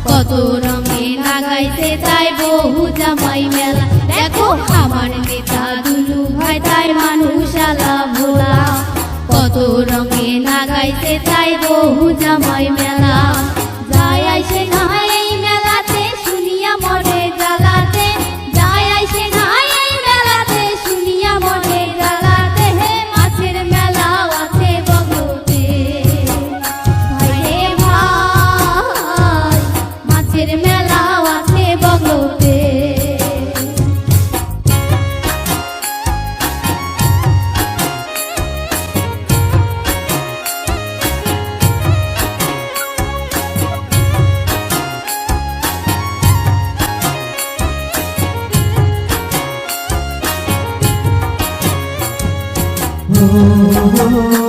কত রঙে লাগাইতে তাই বহু জামাই মেলা। দেখো আমার নেতা দুলু ভাই তাই মানুষ আলা ভোলা, কত রঙে লাগাইতে তাই বহু জামাই মেলা। যায় আইসে না এই মেলাতে শুনিয়া মনে জ্বালাতে, যায় আইসে না এই মেলাতে শুনিয়া মনে জ্বালাতে। হে মাছের মেলা আছে বগতে ভাই রে ভাই, মাছের মেলা আছে বগতে। oh, oh, oh.